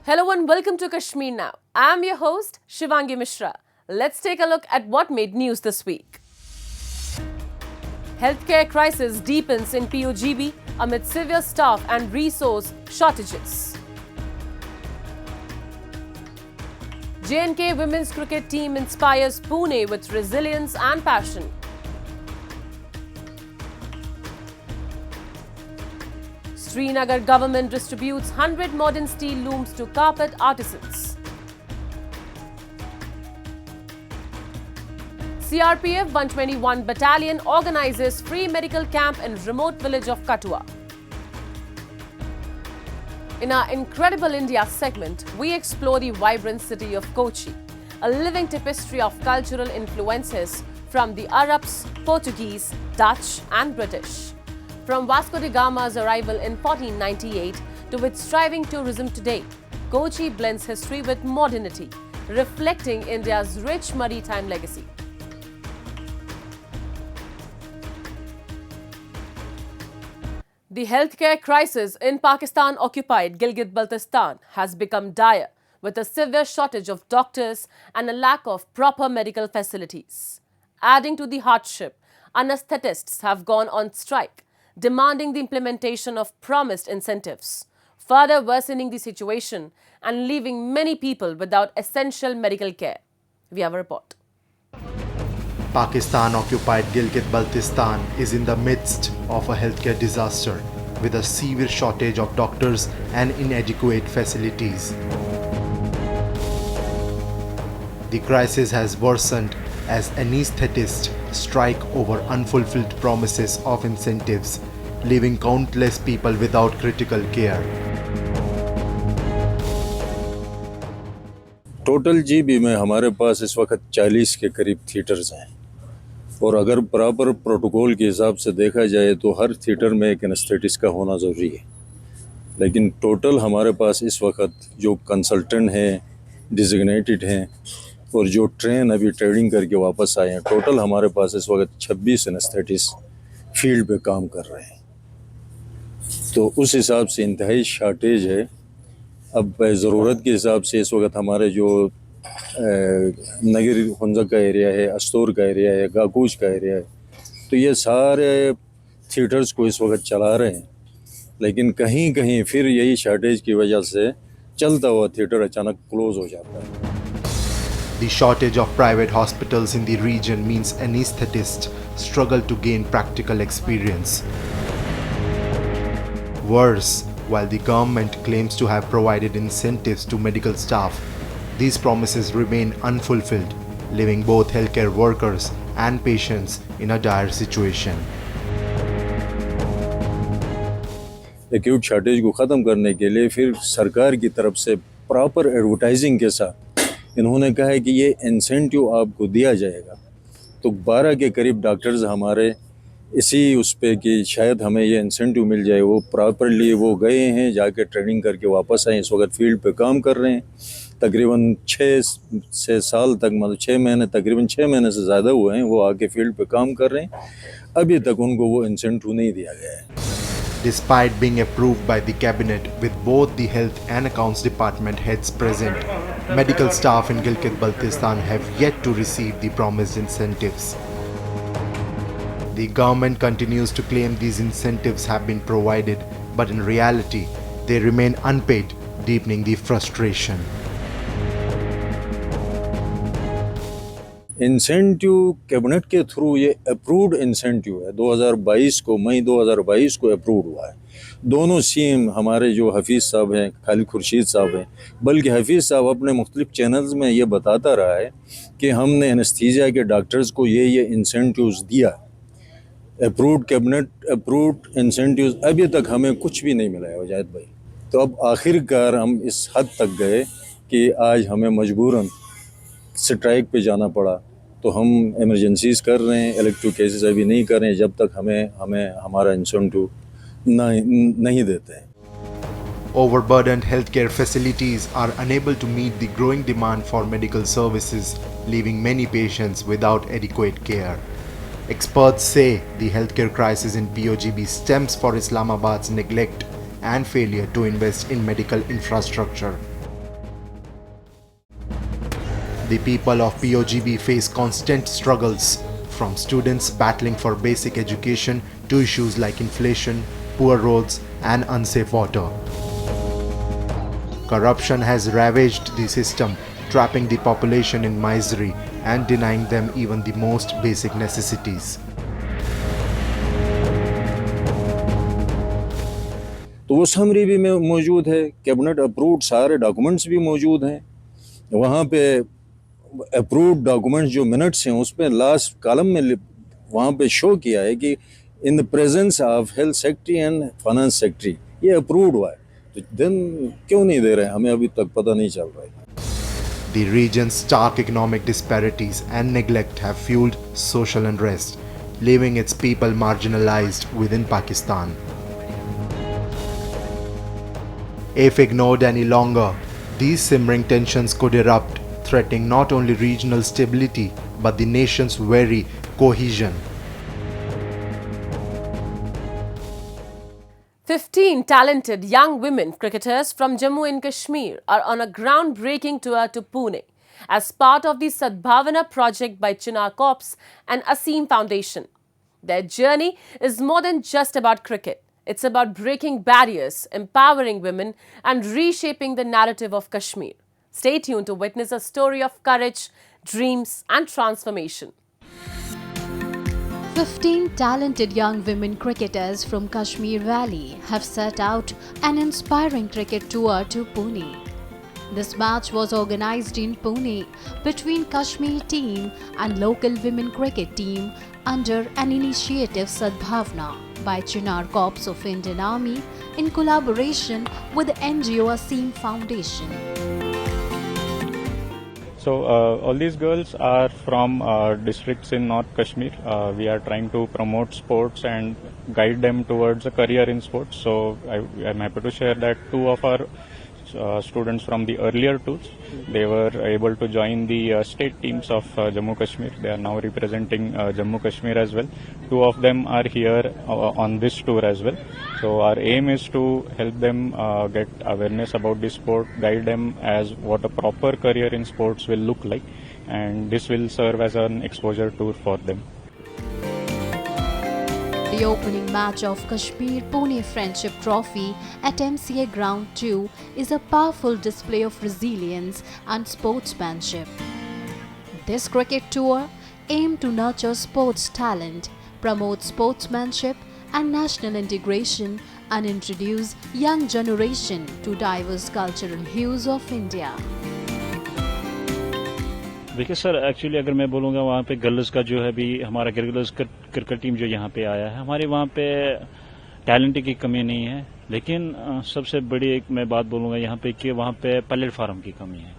Hello and welcome to Kashmir Now. I'm your host, Shivangi Mishra. Let's take a look at what made news this week. Healthcare crisis deepens in POGB amid severe staff and resource shortages. J&K women's cricket team inspires Pune with resilience and passion. Srinagar government distributes 100 modern steel looms to carpet artisans. CRPF 121 Battalion organizes free medical camp in remote village of Katua. In our Incredible India segment, we explore the vibrant city of Kochi, a living tapestry of cultural influences from the Arabs, Portuguese, Dutch and British. From Vasco da Gama's arrival in 1498 to its thriving tourism today, Kochi blends history with modernity, reflecting India's rich maritime legacy. The healthcare crisis in Pakistan-occupied Gilgit-Baltistan has become dire, with a severe shortage of doctors and a lack of proper medical facilities. Adding to the hardship, anesthetists have gone on strike, demanding the implementation of promised incentives, further worsening the situation and leaving many people without essential medical care. We have a report. Pakistan-occupied Gilgit-Baltistan is in the midst of a healthcare disaster with a severe shortage of doctors and inadequate facilities. The crisis has worsened as anesthetists strike over unfulfilled promises of incentives, leaving countless people without critical care. Total GB में हमारे पास इस वक्त 40 के करीब theatres हैं और अगर proper protocol के हिसाब से देखा जाए तो हर थिएटर में एक एनेस्थेटिस्ट का होना ज़रूरी है, लेकिन टोटल हमारे पास इस वक्त जो कंसल्टेंट हैं, डिजिग्नेटेड हैं और जो ट्रेन अभी ट्रेनिंग करके वापस आए हैं, टोटल हमारे पास इस वक्त 26 एनेस्थेटिस्ट फील्ड पे काम कर रहे हैं। तो उस हिसाब से इंतहाई शार्टेज है। अब ज़रूरत के हिसाब से इस वक्त हमारे जो नगर हुंजा का एरिया है, अस्तूर का एरिया है, गाकूच का एरिया है, तो ये सारे थिएटर्स को इस वक्त चला रहे हैं, लेकिन कहीं कहीं फिर यही शार्टेज की वजह से चलता हुआ थिएटर अचानक क्लोज हो जाता है। The shortage of private hospitals in the region means anesthetists struggle to gain practical experience. Worse, while the government claims to have provided incentives to medical staff, these promises remain unfulfilled, leaving both healthcare workers and patients in a dire situation. Acute shortage को ख़त्म करने के लिए फिर सरकार की तरफ से प्रॉपर एडवर्टाइजिंग के साथ इन्होंने कहा है कि ये इंसेंटिव आपको दिया जाएगा। तो 12 के करीब डॉक्टर्स हमारे इसी उस पे कि शायद हमें ये इंसेंटिव मिल जाए, वो प्रॉपरली वो गए हैं, जाके ट्रेनिंग करके वापस आए, इस वक्त फील्ड पे काम कर रहे हैं। तकरीबन 6 से साल तक, मतलब 6 महीने, तकरीबन 6 महीने से ज़्यादा हुए हैं वो आके फील्ड पे काम कर रहे हैं। अभी तक उनको वो इंसेंटिव नहीं दिया गया है। Despite being approved by the cabinet with both the health and accounts department heads present, medical staff in Gilgit-Baltistan have yet to receive the promised incentives. The government continues to claim these incentives have been provided, but in reality, they remain unpaid, deepening the frustration. Incentive cabinet के through ये approved incentive है, 2022 को, मई 2022 को approved हुआ है। दोनों CM हमारे जो हफीज़ साहब हैं, खालिद खुर्शीद साहब हैं, बल्कि हफीज़ साहब अपने मुख्तलिफ चैनल्स में ये बताता रहा है कि हमने एनेस्थीसिया के डॉक्टर्स को ये इंसेंटिव्स दिया, अप्रूव्ड कैबिनेट अप्रूव्ड इंसेंटिव्स, अभी तक हमें कुछ भी नहीं मिला है वजाहिद भाई। तो अब आखिरकार हम इस हद तक गए कि आज हमें मजबूरन स्ट्राइक पे जाना पड़ा। तो हम इमरजेंसीज कर रहे हैं, इलेक्टिव केसेस अभी नहीं कर रहे हैं जब तक हमें हमारा इंसेंटिव नहीं देते हैं। Overburdened healthcare facilities are unable to meet the growing demand for medical services, leaving many patients without adequate care. Experts say the healthcare crisis in POGB stems from Islamabad's neglect and failure to invest in medical infrastructure. The people of POGB face constant struggles, from students battling for basic education to issues like inflation, poor roads, and unsafe water. Corruption has ravaged the system, trapping the population in misery and denying them even the most basic necessities. तो वो summary भी में मौजूद है, cabinet approved सारे documents भी मौजूद हैं। वहाँ पे अप्रूव्ड डॉक्यूमेंट्स जो मिनट्स हैं उसमें लास्ट कॉलम में वहाँ पे शो किया है कि in the presence of health secretary and finance secretary ये अप्रूव्ड हुआ है। तो देन क्यों नहीं दे रहे हैं, हमें अभी तक पता नहीं चल रहा है। The region's stark economic disparities and neglect have fueled social unrest, leaving its people marginalized within Pakistan. If ignored any longer, these simmering tensions could erupt, threatening not only regional stability but the nation's very cohesion. 15 talented young women cricketers from Jammu and Kashmir are on a groundbreaking tour to Pune as part of the Sadbhavana project by Chinar Corps and Asim Foundation. Their journey is more than just about cricket. It's about breaking barriers, empowering women, and reshaping the narrative of Kashmir. Stay tuned to witness a story of courage, dreams, and transformation. 15 talented young women cricketers from Kashmir Valley have set out an inspiring cricket tour to Pune. This match was organized in Pune between Kashmir team and local women cricket team under an initiative Sadbhavna by Chinar Corps of Indian Army in collaboration with the NGO Asim Foundation. So all these girls are from districts in North Kashmir. We are trying to promote sports and guide them towards a career in sports. So I'm happy to share that two of our students from the earlier tours, they were able to join the state teams of Jammu Kashmir. They are now representing Jammu Kashmir as well. Two of them are here on this tour as well. So our aim is to help them get awareness about the sport, guide them as what a proper career in sports will look like, and this will serve as an exposure tour for them. The opening match of Kashmir Pune Friendship Trophy at MCA Ground 2 is a powerful display of resilience and sportsmanship. This cricket tour aimed to nurture sports talent, promote sportsmanship and national integration, and introduce young generation to diverse cultural hues of India. देखिए sir, actually अगर मैं बोलूँगा वहाँ पे girls का जो है भी हमारा गर्ल्स क्रिकेट टीम जो यहाँ पे आया है, हमारे वहाँ पे टैलेंट की कमी नहीं है, लेकिन सबसे बड़ी एक मैं बात बोलूँगा यहाँ पे कि वहाँ पे प्लेटफार्म की कमी है।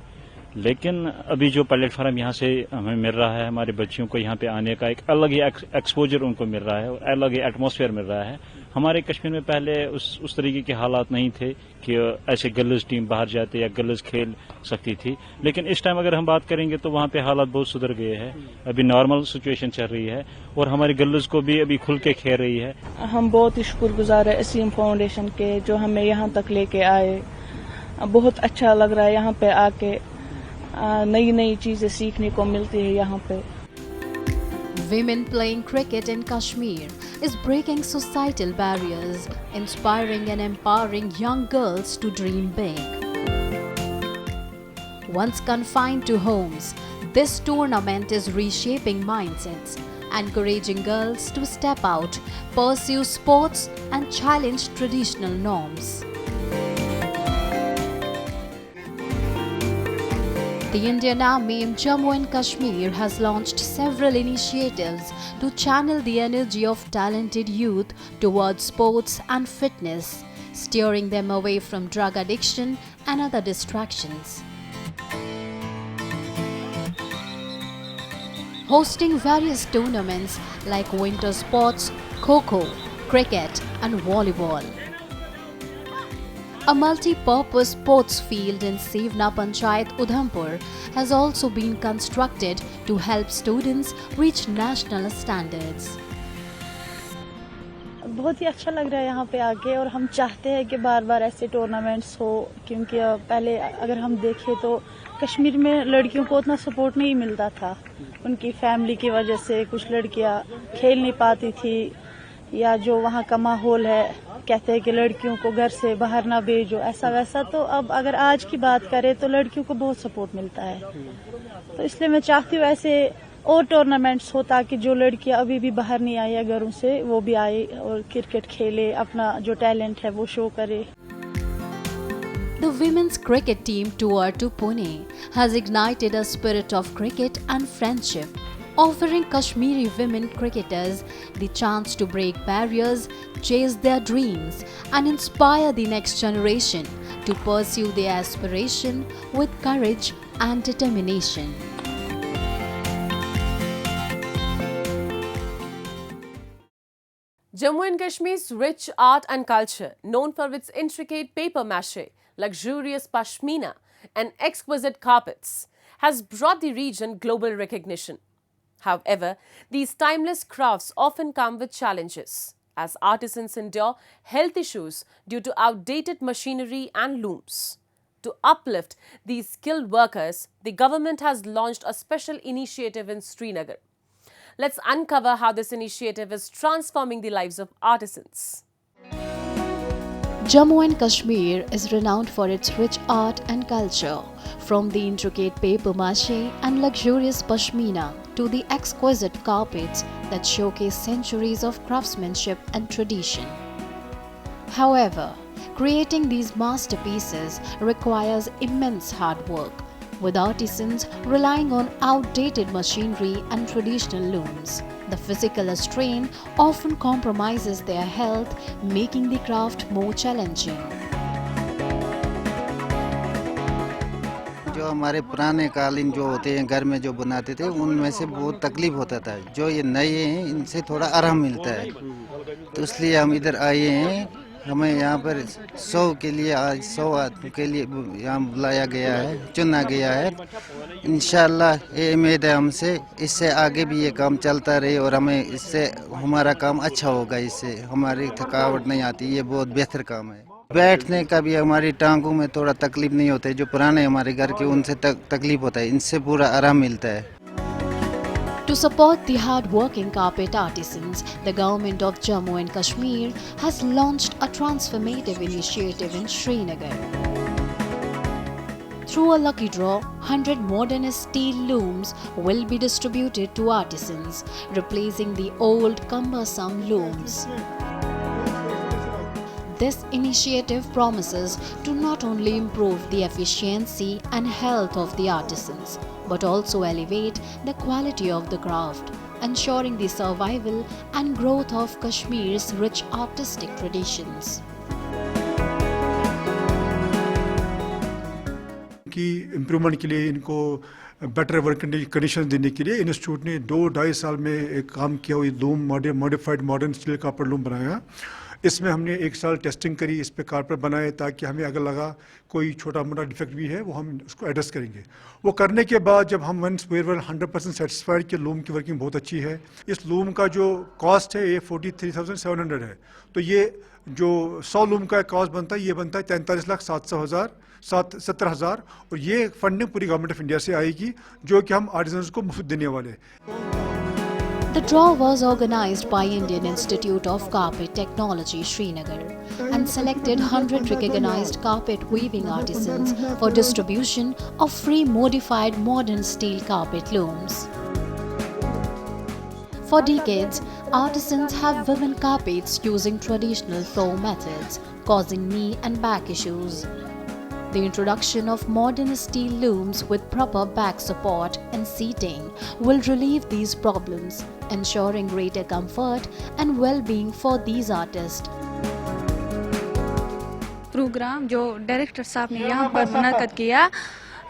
लेकिन अभी जो प्लेटफार्म यहाँ से हमें मिल रहा है, हमारे बच्चियों को यहाँ पे आने का एक अलग ही एक्सपोजर उनको मिल रहा है, अलग ही एटमॉस्फेयर मिल रहा है। हमारे कश्मीर में पहले उस तरीके के हालात नहीं थे कि ऐसे गर्ल्स टीम बाहर जाते या गर्ल्स खेल सकती थी, लेकिन इस टाइम अगर हम बात करेंगे तो वहाँ पे हालात बहुत सुधर गए हैं। अभी नॉर्मल सिचुएशन चल रही है और हमारी गर्ल्स को भी अभी खुल के खेल रही है। हम बहुत ही शुक्रगुजार है असीम फाउंडेशन के, जो हमें यहाँ तक लेके आए। बहुत अच्छा लग रहा है यहाँ पे आके, नई नई चीजें सीखने को मिलती है यहाँ पे। Women playing cricket in Kashmir is breaking societal barriers, inspiring and empowering young girls to dream big. Once confined to homes, this tournament is reshaping mindsets, encouraging girls to step out, pursue sports, and challenge traditional norms. The Indian Army in Jammu and Kashmir has launched several initiatives to channel the energy of talented youth towards sports and fitness, steering them away from drug addiction and other distractions. Hosting various tournaments like winter sports, kho-kho, cricket and volleyball. A multi-purpose sports field in Sevna Panchayat, Udhampur has also been constructed to help students reach national standards. बहुत ही अच्छा लग रहा है यहाँ पे आके, और हम चाहते हैं कि बार बार ऐसे टूर्नामेंट्स हो, क्योंकि पहले अगर हम देखें तो कश्मीर में लड़कियों को उतना सपोर्ट नहीं मिलता था। उनकी फैमिली की वजह से कुछ लड़कियाँ खेल नहीं पाती थी, या जो वहाँ का माहौल है कहते हैं कि लड़कियों को घर से बाहर ना भेजो, ऐसा वैसा। तो अब अगर आज की बात करें तो लड़कियों को बहुत सपोर्ट मिलता है, तो इसलिए मैं चाहती हूँ ऐसे और टूर्नामेंट्स हो, ताकि जो लड़कियां अभी भी बाहर नहीं आई है घरों से, वो भी आए और क्रिकेट खेले, अपना जो टैलेंट है वो शो करे। The women's cricket team tour to Pune has ignited a spirit of cricket and friendship, offering Kashmiri women cricketers the chance to break barriers, chase their dreams, and inspire the next generation to pursue their aspiration with courage and determination. Jammu and Kashmir's rich art and culture, known for its intricate paper mache, luxurious pashmina, and exquisite carpets, has brought the region global recognition. However, these timeless crafts often come with challenges, as artisans endure health issues due to outdated machinery and looms. To uplift these skilled workers, the government has launched a special initiative in Srinagar. Let's uncover how this initiative is transforming the lives of artisans. Jammu and Kashmir is renowned for its rich art and culture, from the intricate paper mache and luxurious pashmina to the exquisite carpets that showcase centuries of craftsmanship and tradition. However, creating these masterpieces requires immense hard work, with artisans relying on outdated machinery and traditional looms. The physical strain often compromises their health, making the craft more challenging. जो हमारे पुराने कालीन जो होते हैं घर में जो बनाते थे, उनमें से बहुत तकलीफ होता था। जो ये नए हैं इनसे थोड़ा आराम मिलता है, तो इसलिए हम इधर आए हैं। हमें यहाँ पर 100 के लिए आज 100 आदमी के लिए यहाँ बुलाया गया है, चुना गया है। इंशाल्लाह ये उम्मीद है हमसे इससे आगे भी ये काम चलता रहे, और हमें इससे हमारा काम अच्छा होगा, इससे हमारी थकावट नहीं आती। ये बहुत बेहतर काम है। बैठने का भी हमारी टांगों में थोड़ा तकलीफ नहीं होता है। जो पुराने हमारे घर के उनसे तकलीफ होता है, इनसे पूरा आराम मिलता है। To support the hard-working carpet artisans, the government of Jammu and Kashmir has launched a transformative initiative in Srinagar. Through a lucky draw, 100 modern steel looms will be distributed to artisans, replacing the old cumbersome looms. This initiative promises to not only improve the efficiency and health of the artisans, but also elevate the quality of the craft, ensuring the survival and growth of Kashmir's rich artistic traditions. की improvement के लिए, इनको better work condition देने के लिए institute ने 2-2.5 साल में एक काम किया। हुई loom modified modern steel carpet loom बनाया। इसमें हमने 1 साल टेस्टिंग करी, इस पे कार्पेट बनाए, ताकि हमें अगर लगा कोई छोटा मोटा डिफेक्ट भी है वो हम उसको एड्रेस करेंगे। वो करने के बाद जब हम वंस वी वर 100% सेटिस्फाइड कि लूम की वर्किंग बहुत अच्छी है, इस लूम का जो कॉस्ट है ये 43,700 है। तो ये जो 100 लूम का कॉस्ट बनता है, ये बनता है 43,70,000, और ये फंडिंग पूरी गवर्नमेंट ऑफ इंडिया से आएगी, जो कि हम आर्टिजन्स को मुफ्त देने वाले हैं। The draw was organized by Indian Institute of Carpet Technology, Srinagar, and selected 100 recognized carpet weaving artisans for distribution of free modified modern steel carpet looms. For decades, artisans have woven carpets using traditional flow methods, causing knee and back issues. The introduction of modern steel looms with proper back support and seating will relieve these problems, ensuring greater comfort and well-being for these artists. Programme जो director साहब ने यहाँ पर मुनाकिद किया,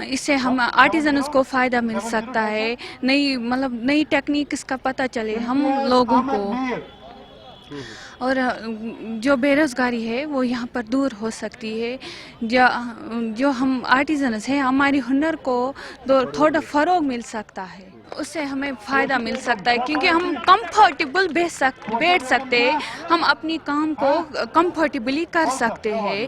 इससे हम artisans को फ़ायदा मिल सकता है। नई टेक्निक्स का पता चले हम लोगों को, और जो बेरोज़गारी है वो यहाँ पर दूर हो सकती है। जो हम आर्टिजन्स हैं, हमारी हुनर को थोड़ा फ़रोग मिल सकता है। उससे हमें फ़ायदा मिल सकता है क्योंकि हम कंफर्टेबल बैठ सकते हैं, हम अपनी काम को कंफर्टेबली कर सकते हैं।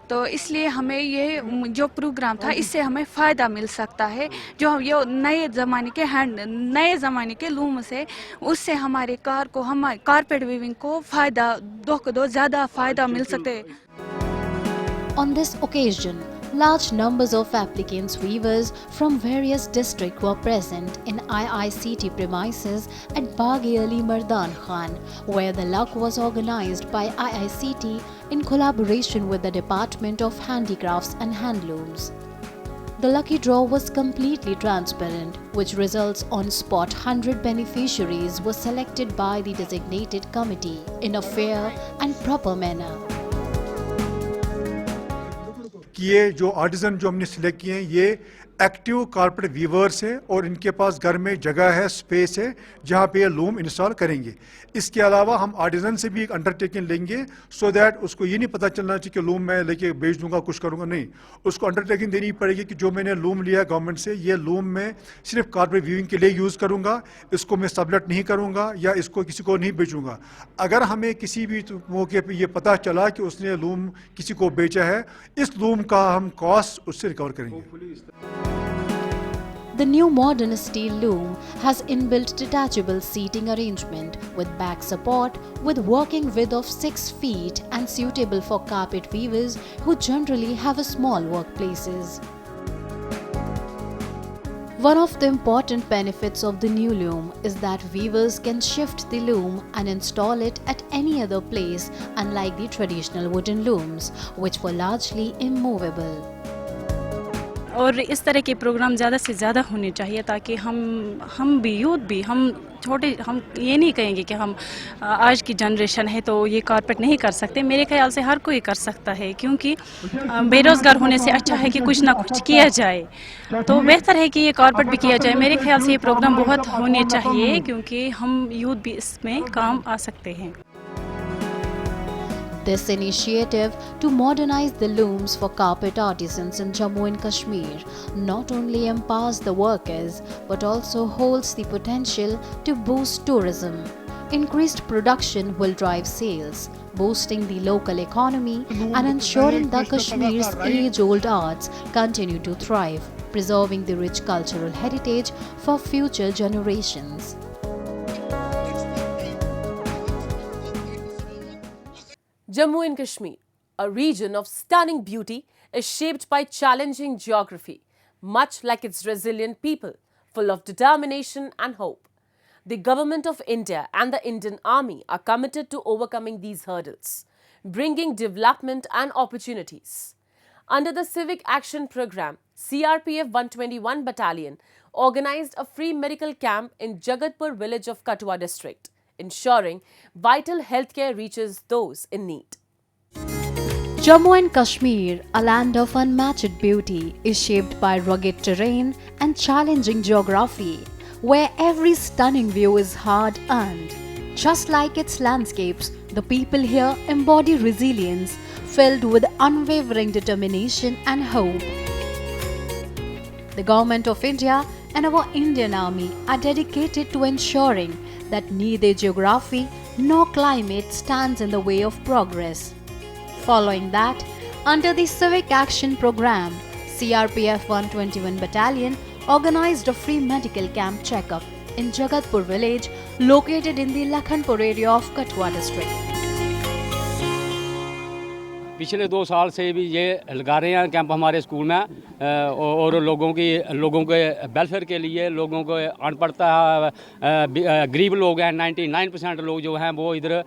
तो इसलिए हमें ये जो प्रोग्राम था इससे हमें फ़ायदा मिल सकता है। जो ये नए ज़माने के लूम से उससे हमारे कारपेट वीविंग को ज़्यादा फ़ायदा मिल सकते है। On this occasion, large numbers of applicants weavers from various districts were present in IICT premises at Bagh Ali Mardan Khan, where the luck was organized by IICT in collaboration with the Department of Handicrafts and Handlooms. The lucky draw was completely transparent, which results on spot 100 beneficiaries were selected by the designated committee in a fair and proper manner. कि ये जो artesian जो हमने select किए हैं ये active carpet viewers हैं और इनके पास घर में जगह है, स्पेस है जहाँ पे ये लूम इंस्टॉल करेंगे। इसके अलावा हम आर्टिजन से भी एक अंडरटेकिंग लेंगे सो दैट उसको ये नहीं पता चलना चाहिए कि लूम मैं लेके बेच दूंगा, कुछ करूंगा, नहीं। उसको अंडरटेकिंग देनी पड़ेगी कि जो मैंने लूम लिया गवर्नमेंट से, ये लूम मैं सिर्फ कारपेट वीविंग के लिए यूज़ करूंगा, इसको मैं सबलेट नहीं करूंगा या इसको किसी को नहीं बेचूंगा। अगर हमें किसी भी मौके पर यह पता चला कि उसने लूम किसी को बेचा है, इस लूम का हम कॉस्ट उससे रिकवर करेंगे। The new modern steel loom has inbuilt detachable seating arrangement with back support with working width of 6 feet and suitable for carpet weavers who generally have a small workplaces. One of the important benefits of the new loom is that weavers can shift the loom and install it at any other place, unlike the traditional wooden looms, which were largely immovable. और इस तरह के programme ज़्यादा से ज़्यादा होने चाहिए ताकि हम भी यूथ भी हम ये नहीं कहेंगे कि हम आज की जनरेशन है तो ये कारपेट नहीं कर सकते। मेरे ख्याल से हर कोई कर सकता है क्योंकि बेरोज़गार होने से अच्छा है कि कुछ ना कुछ किया जाए। तो बेहतर है कि ये कारपेट भी किया जाए। मेरे ख्याल से ये प्रोग्राम बहुत होने चाहिए क्योंकि हम यूथ भी इसमें काम आ सकते हैं। This initiative to modernize the looms for carpet artisans in Jammu and Kashmir not only empowers the workers but also holds the potential to boost tourism. Increased production will drive sales, boosting the local economy and ensuring that Kashmir's age-old arts continue to thrive, preserving the rich cultural heritage for future generations. Jammu and Kashmir, a region of stunning beauty, is shaped by challenging geography, much like its resilient people, full of determination and hope. The Government of India and the Indian Army are committed to overcoming these hurdles, bringing development and opportunities. Under the Civic Action Programme, CRPF 121 Battalion organized a free medical camp in Jagatpur village of Katwa district, ensuring vital healthcare reaches those in need. Jammu and Kashmir, a land of unmatched beauty, is shaped by rugged terrain and challenging geography, where every stunning view is hard-earned. Just like its landscapes, the people here embody resilience, filled with unwavering determination and hope. The Government of India and our Indian Army are dedicated to ensuring that neither geography nor climate stands in the way of progress. Following that, under the Civic Action Programme, CRPF 121 Battalion organized a free medical camp checkup in Jagatpur village located in the Lakhanpur area of Katwa district. पिछले 2 साल से भी ये लगा रहे हैं camp हमारे school में और लोगों के वेलफेयर के लिए, लोगों को अनपढ़ता गरीब लोग हैं, 99% लोग जो हैं वो इधर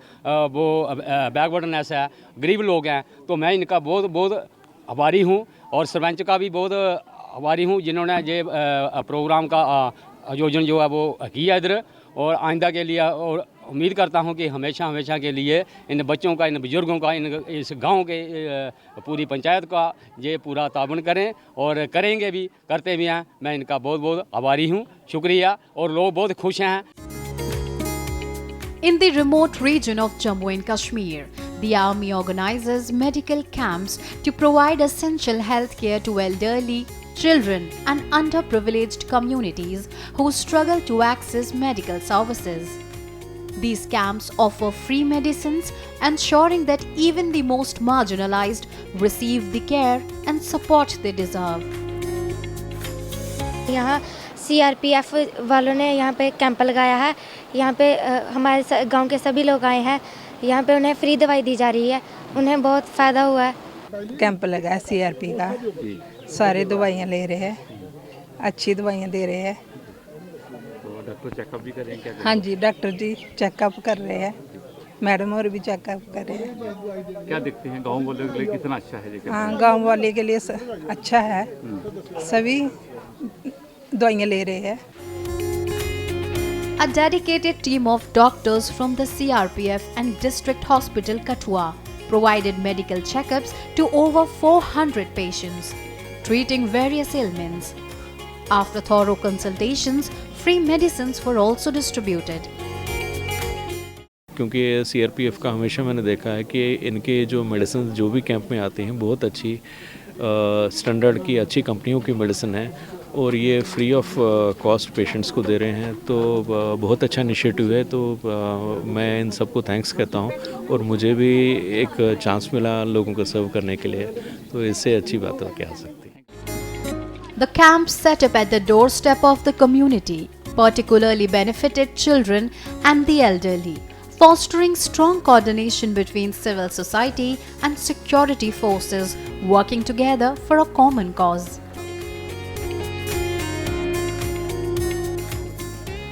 वो बैकवर्डनेस है, गरीब लोग हैं। तो मैं इनका बहुत आभारी हूँ और सरपंच का भी बहुत आभारी हूँ जिन्होंने ये प्रोग्राम का आयोजन जो है वो किया इधर। और आइंदा के लिए और उम्मीद करता हूं कि हमेशा के लिए इन बच्चों का, इन बुजुर्गों का, इस गांव के पूरी पंचायत का ये पूरा ताबन करें और करेंगे भी, करते भी हैं। मैं इनका बहुत आभारी हूं, शुक्रिया और लोग बहुत खुश हैं। In the remote region of Jammu and Kashmir, the army organizes medical camps to provide essential health care to elderly, children and underprivileged communities who struggle to access medical services. These camps offer free medicines, ensuring that even the most marginalized receive the care and support they deserve. यहाँ CRPF वालों ने यहाँ पे camp लगाया है। यहाँ पे हमारे गांव के सभी लोग आए हैं। यहाँ पे उन्हें फ्री दवाई दी जा रही है। उन्हें बहुत फ़ायदा हुआ है। कैंप लगा है CRP का, सारे दवाइयाँ ले रहे हैं, अच्छी दवाइयाँ दे रहे हैं। डॉक्टर चेकअप भी कर रहे हैं क्या? हाँ जी, डॉक्टर जी चेकअप कर रहे हैं, मैडम और भी चेकअप कर रहे हैं। क्या देखते हैं गाँव वालों के लिए कितना अच्छा है? हाँ, गाँव वाले के लिए अच्छा है, सभी दवाइयाँ ले रहे हैं। A dedicated team of doctors from the CRPF and District Hospital Kathua provided medical checkups to over 400 patients, treating various ailments. After thorough consultations, free medicines were also distributed. क्योंकि CRPF का हमेशा मैंने देखा है कि इनके जो मेडिसिन जो भी कैंप में आते हैं बहुत अच्छी स्टैंडर्ड की अच्छी कंपनियों की मेडिसिन है और ये फ्री ऑफ कॉस्ट पेशेंट्स को दे रहे हैं, तो बहुत अच्छा इनिशिएटिव है। तो मैं इन सबको थैंक्स कहता हूँ और मुझे भी एक चांस मिला लोगों को सर्व करने के लिए, तो इससे अच्छी बात और क्या हो सकती है। The camps set up at the doorstep of the community particularly benefited children and the elderly, fostering strong coordination between civil society and security forces working together for a common cause.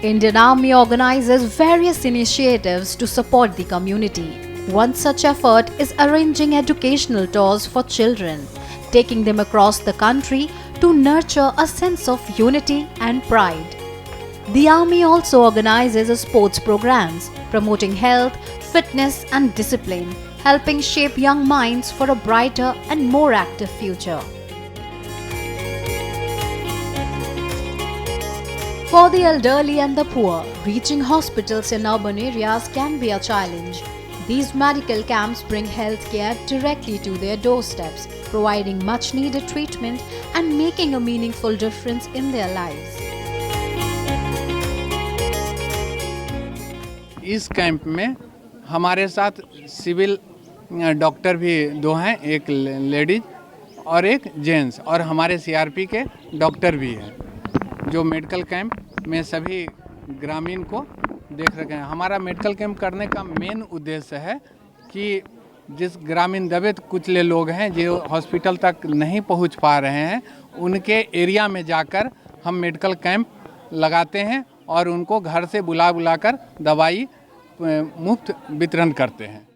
Indian Army organizes various initiatives to support the community. One such effort is arranging educational tours for children, taking them across the country to nurture a sense of unity and pride. The Army also organizes sports programs, promoting health, fitness and discipline, helping shape young minds for a brighter and more active future. For the elderly and the poor, reaching hospitals in urban areas can be a challenge. These medical camps bring healthcare directly to their doorsteps, providing much needed treatment and making a meaningful difference in their lives. इस camp में हमारे साथ civil doctor भी दो हैं, एक ladies और एक जेंट्स, और हमारे CRP के डॉक्टर भी हैं जो मेडिकल कैंप में सभी ग्रामीण को देख रहे हैं। हमारा मेडिकल कैंप करने का मेन उद्देश्य है कि जिस ग्रामीण दबे कुचले लोग हैं जो हॉस्पिटल तक नहीं पहुंच पा रहे हैं, उनके एरिया में जाकर हम मेडिकल कैंप लगाते हैं और उनको घर से बुलाकर दवाई मुफ्त वितरण करते हैं।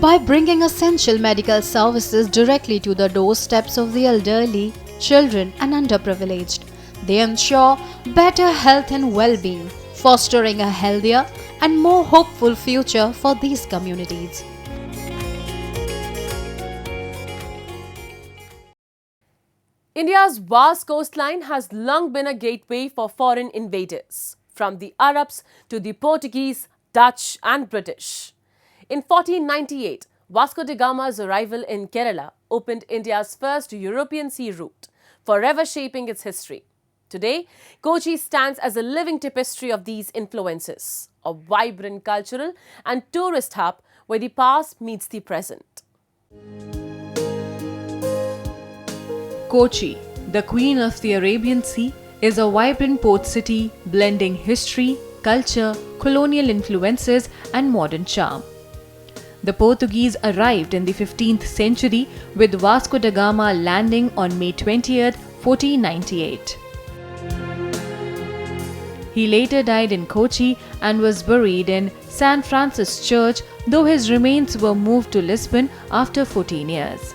By bringing essential medical services directly to the doorsteps of the elderly, children and underprivileged, they ensure better health and well-being, fostering a healthier and more hopeful future for these communities. India's vast coastline has long been a gateway for foreign invaders, from the Arabs to the Portuguese, Dutch and British. In 1498, Vasco da Gama's arrival in Kerala opened India's first European sea route, forever shaping its history. Today, Kochi stands as a living tapestry of these influences, a vibrant cultural and tourist hub where the past meets the present. Kochi, the queen of the Arabian Sea, is a vibrant port city blending history, culture, colonial influences and modern charm. The Portuguese arrived in the 15th century with Vasco da Gama landing on May 20th, 1498. He later died in Kochi and was buried in San Francis Church, though his remains were moved to Lisbon after 14 years.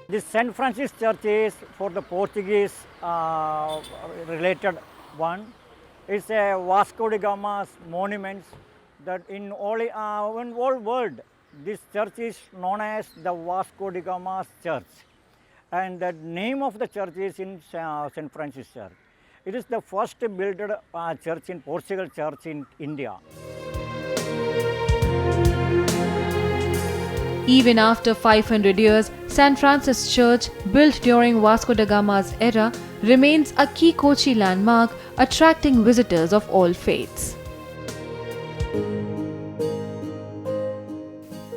This St. Francis Church is for the Portuguese related one. It's a Vasco da Gama's monument that in all world this church is known as the Vasco da Gama's Church, and the name of the church is in St. Francis Church. It is the first built church in Portugal church in India. Even after 500 years, St. Francis Church, built during Vasco da Gama's era, remains a key Kochi landmark, attracting visitors of all faiths.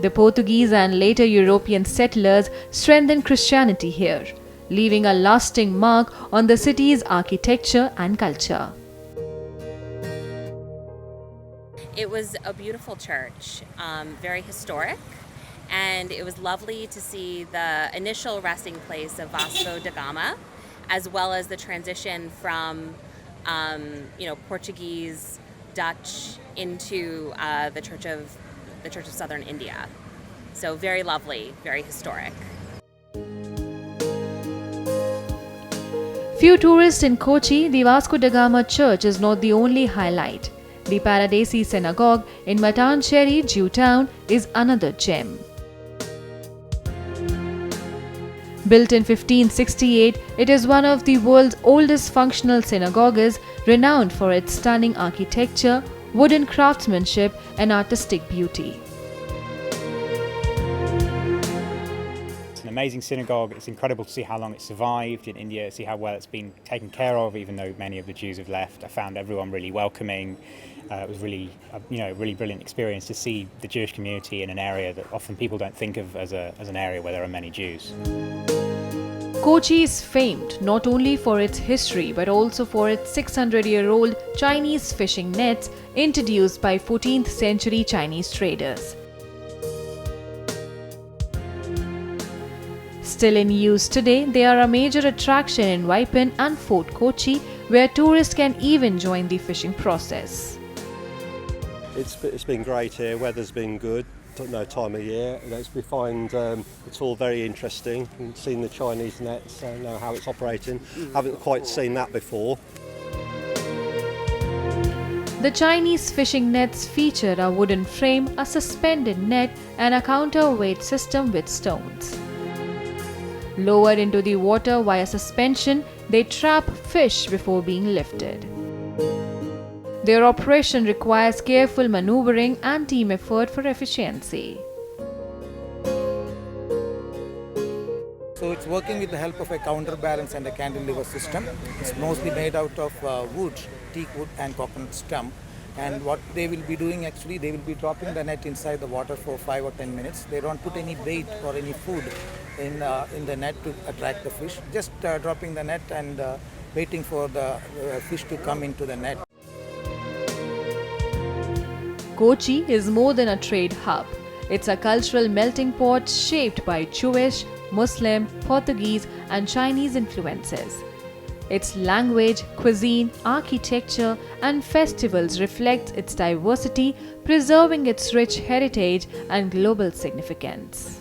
The Portuguese and later European settlers strengthened Christianity here, leaving a lasting mark on the city's architecture and culture. It was a beautiful church, very historic, and it was lovely to see the initial resting place of Vasco da Gama, as well as the transition from Portuguese, Dutch into the Church of Southern India. So very lovely, very historic. Few tourists in Kochi, the Vasco da Gama Church is not the only highlight. The Paradesi Synagogue in Matancherry, Jew Town, is another gem. Built in 1568, it is one of the world's oldest functional synagogues, renowned for its stunning architecture, wooden craftsmanship, and artistic beauty. It's an amazing synagogue. It's incredible to see how long it survived in India, see how well it's been taken care of, even though many of the Jews have left. I found everyone really welcoming. It was really, really brilliant experience to see the Jewish community in an area that often people don't think of as an area where there are many Jews. Kochi is famed not only for its history but also for its 600-year-old Chinese fishing nets introduced by 14th century Chinese traders. Still in use today, they are a major attraction in Waipin and Fort Kochi, where tourists can even join the fishing process. It's been great here, weather's been good, don't know time of year. We find it's all very interesting. We've seen the Chinese nets, I know how it's operating. Haven't quite seen that before. The Chinese fishing nets feature a wooden frame, a suspended net, and a counterweight system with stones. Lowered into the water via suspension, they trap fish before being lifted. Their operation requires careful maneuvering and team effort for efficiency. So it's working with the help of a counterbalance and a cantilever system. It's mostly made out of wood, teak wood and coconut stump. And what they will be doing actually, they will be dropping the net inside the water for 5 or 10 minutes. They don't put any bait or any food in the net to attract the fish. Just dropping the net and waiting for the fish to come into the net. Kochi is more than a trade hub. It's a cultural melting pot shaped by Jewish, Muslim, Portuguese, and Chinese influences. Its language, cuisine, architecture, and festivals reflect its diversity, preserving its rich heritage and global significance.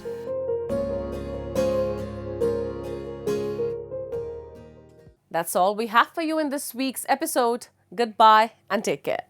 That's all we have for you in this week's episode. Goodbye and take care.